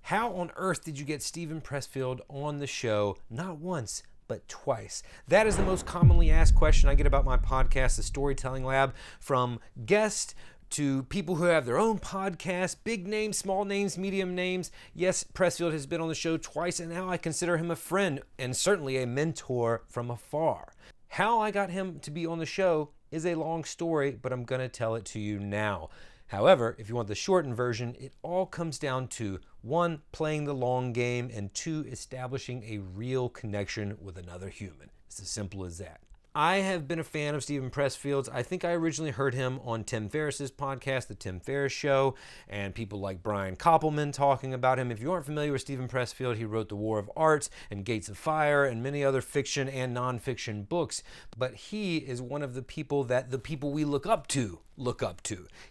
How on earth did you get Steven Pressfield on the show not once, but twice? That is the most commonly asked question I get about my podcast, The Storytelling Lab, from guests to people who have their own podcasts, big names, small names, medium names. Yes, Pressfield has been on the show twice, and now I consider him a friend and certainly a mentor from afar. How I got him to be on the show is a long story, but I'm going to tell it to you now. However, if you want the shortened version, it all comes down to 1, playing the long game, and 2, establishing a real connection with another human. It's as simple as that. I have been a fan of Steven Pressfield's. I think I originally heard him on Tim Ferriss's podcast, The Tim Ferriss Show, and people like Brian Koppelman talking about him. If you aren't familiar with Steven Pressfield, he wrote The War of Art and Gates of Fire and many other fiction and nonfiction books. But he is one of the people that the people we look up to.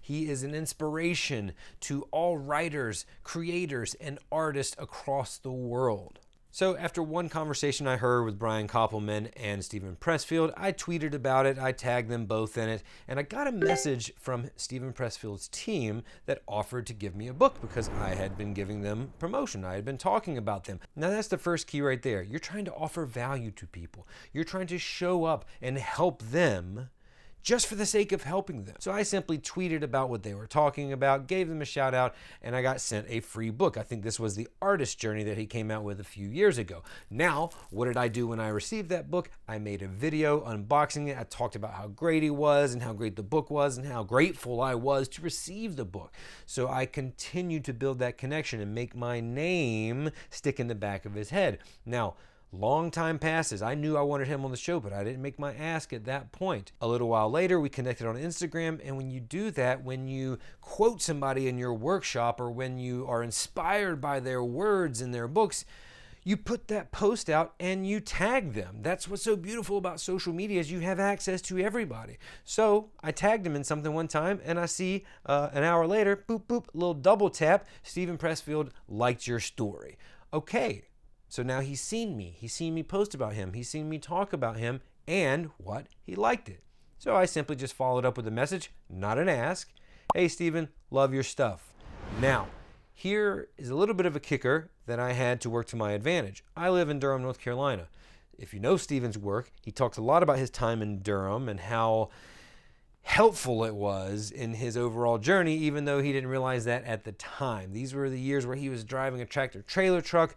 He is an inspiration to all writers, creators, and artists across the world. So after one conversation I heard with Brian Koppelman and Steven Pressfield, I tweeted about it, I tagged them both in it, and I got a message from Steven Pressfield's team that offered to give me a book because I had been giving them promotion. I had been talking about them. Now that's the first key right there. You're trying to offer value to people. You're trying to show up and help them just for the sake of helping them. So I simply tweeted about what they were talking about, gave them a shout out, and I got sent a free book. I think this was The Artist Journey that he came out with a few years ago. Now, what did I do when I received that book? I made a video unboxing it. I talked about how great he was and how great the book was and how grateful I was to receive the book. So I continued to build that connection and make my name stick in the back of his head. Now, long time passes. I knew I wanted him on the show, but I didn't make my ask at that point. A little while later, we connected on Instagram, and when you do that, when you quote somebody in your workshop or when you are inspired by their words in their books, you put that post out and you tag them. That's what's so beautiful about social media is you have access to everybody. So I tagged him in something one time, and I see an hour later, boop, boop, a little double tap, Steven Pressfield liked your story. Okay. So now he's seen me. He's seen me post about him. He's seen me talk about him, and what? He liked it. So I simply just followed up with a message, not an ask. Hey, Steven, love your stuff. Now, here is a little bit of a kicker that I had to work to my advantage. I live in Durham, North Carolina. If you know Steven's work, he talks a lot about his time in Durham and how helpful it was in his overall journey, even though he didn't realize that at the time. These were the years where he was driving a tractor trailer truck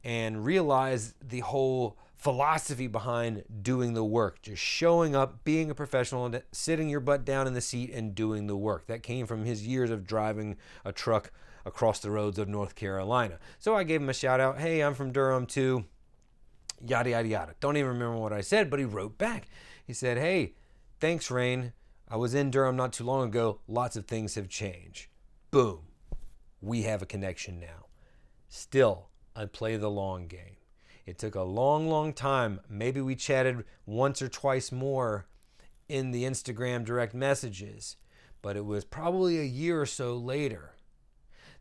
and realize the whole philosophy behind doing the work, just showing up, being a professional, and sitting your butt down in the seat and doing the work. That came from his years of driving a truck across the roads of North Carolina. So I gave him a shout out. Hey, I'm from Durham too. Yada, yada, yada. Don't even remember what I said, but he wrote back. He said, hey, thanks, Rain. I was in Durham not too long ago. Lots of things have changed. Boom. We have a connection now. Still, I play the long game. It took a long, long time. Maybe we chatted once or twice more in the Instagram direct messages, but it was probably a year or so later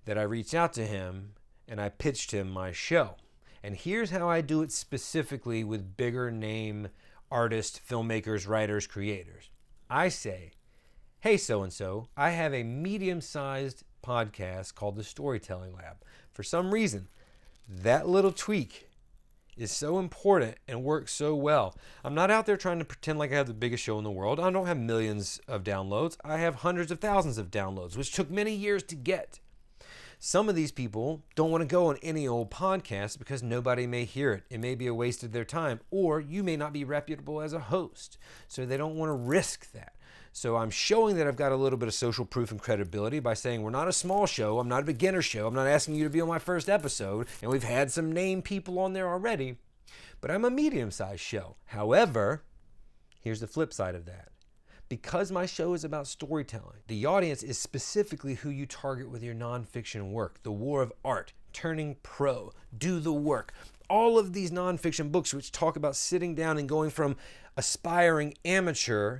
that I reached out to him and I pitched him my show. And here's how I do it specifically with bigger name artists, filmmakers, writers, creators. I say, hey, so-and-so, I have a medium-sized podcast called The Storytelling Lab. For some reason, that little tweak is so important and works so well. I'm not out there trying to pretend like I have the biggest show in the world. I don't have millions of downloads. I have hundreds of thousands of downloads, which took many years to get. Some of these people don't want to go on any old podcast because nobody may hear it. It may be a waste of their time, or you may not be reputable as a host, so they don't want to risk that. So I'm showing that I've got a little bit of social proof and credibility by saying we're not a small show, I'm not a beginner show, I'm not asking you to be on my first episode, and we've had some named people on there already, but I'm a medium-sized show. However, here's the flip side of that. Because my show is about storytelling, the audience is specifically who you target with your nonfiction work. The War of Art, Turning Pro, Do the Work. All of these nonfiction books which talk about sitting down and going from aspiring amateur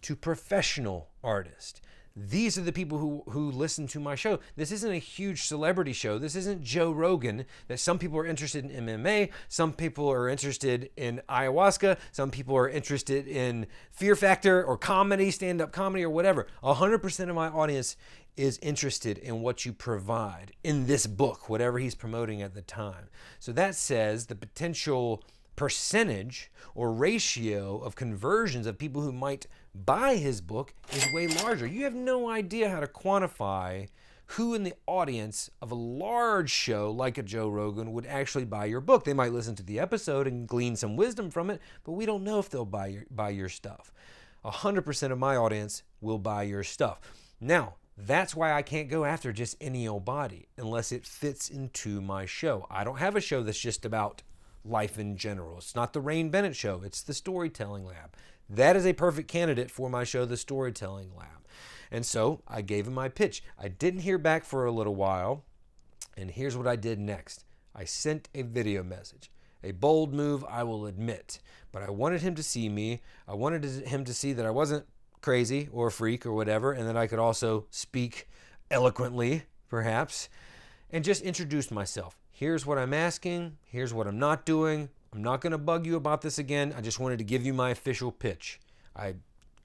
to professional artist. these are the people who listen to my show. This isn't a huge celebrity show. This isn't Joe Rogan, that some people are interested in MMA, some people are interested in ayahuasca, some people are interested in Fear Factor or comedy, stand-up comedy or whatever. 100% of my audience is interested in what you provide in this book, whatever he's promoting at the time. So that says the potential percentage or ratio of conversions of people who might buy his book is way larger. You have no idea how to quantify who in the audience of a large show like a Joe Rogan would actually buy your book. They might listen to the episode and glean some wisdom from it, but we don't know if they'll buy your stuff. 100% of my audience will buy your stuff. Now, that's why I can't go after just any old body unless it fits into my show. I don't have a show that's just about life in general. It's not the Rain Bennett show. It's the Storytelling Lab. That is a perfect candidate for my show, the Storytelling Lab. And so I gave him my pitch. I didn't hear back for a little while. And here's what I did next. I sent a video message. A bold move, I will admit. But I wanted him to see me. I wanted him to see that I wasn't crazy or a freak or whatever, and that I could also speak eloquently, perhaps, and just introduce myself. Here's what I'm asking. Here's what I'm not doing. I'm not going to bug you about this again. I just wanted to give you my official pitch. I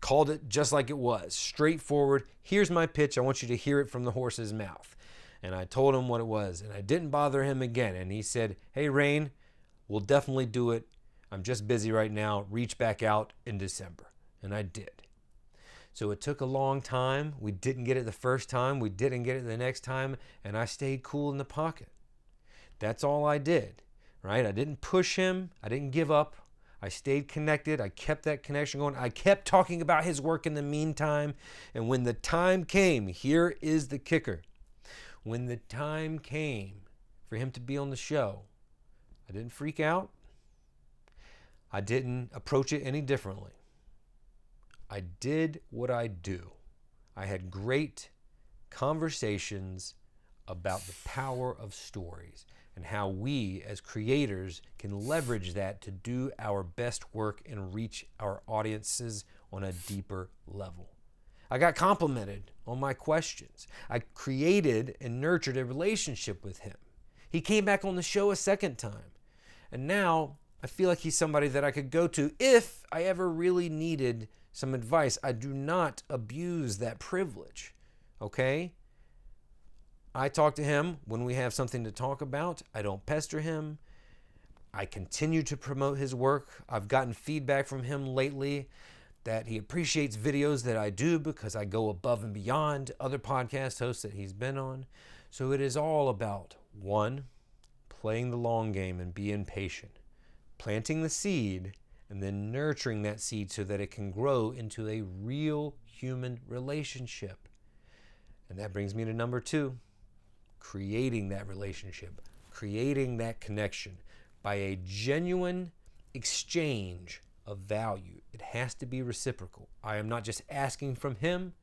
called it just like it was, straightforward. Here's my pitch. I want you to hear it from the horse's mouth. And I told him what it was, and I didn't bother him again. And he said, hey, Rain, we'll definitely do it. I'm just busy right now. Reach back out in December. And I did. So it took a long time. We didn't get it the first time. We didn't get it the next time. And I stayed cool in the pocket. That's all I did, right? I didn't push him. I didn't give up. I stayed connected. I kept that connection going. I kept talking about his work in the meantime. And when the time came, here is the kicker. When the time came for him to be on the show, I didn't freak out. I didn't approach it any differently. I did what I do. I had great conversations about the power of stories and how we as creators can leverage that to do our best work and reach our audiences on a deeper level. I got complimented on my questions. I created and nurtured a relationship with him. He came back on the show a second time. And now I feel like he's somebody that I could go to if I ever really needed some advice. I do not abuse that privilege, okay? I talk to him when we have something to talk about. I don't pester him. I continue to promote his work. I've gotten feedback from him lately that he appreciates videos that I do because I go above and beyond other podcast hosts that he's been on. So it is all about, one, playing the long game and being patient, planting the seed, and then nurturing that seed so that it can grow into a real human relationship. And that brings me to number 2, creating that relationship, creating that connection by a genuine exchange of value. It has to be reciprocal. I am not just asking from him,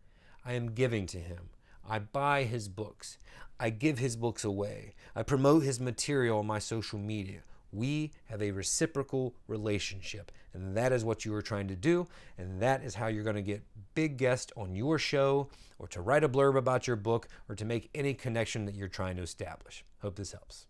I am giving to him. I buy his books. I give his books away. I promote his material on my social media. We have a reciprocal relationship, and that is what you are trying to do, and that is how you're going to get big guests on your show, or to write a blurb about your book, or to make any connection that you're trying to establish. Hope this helps.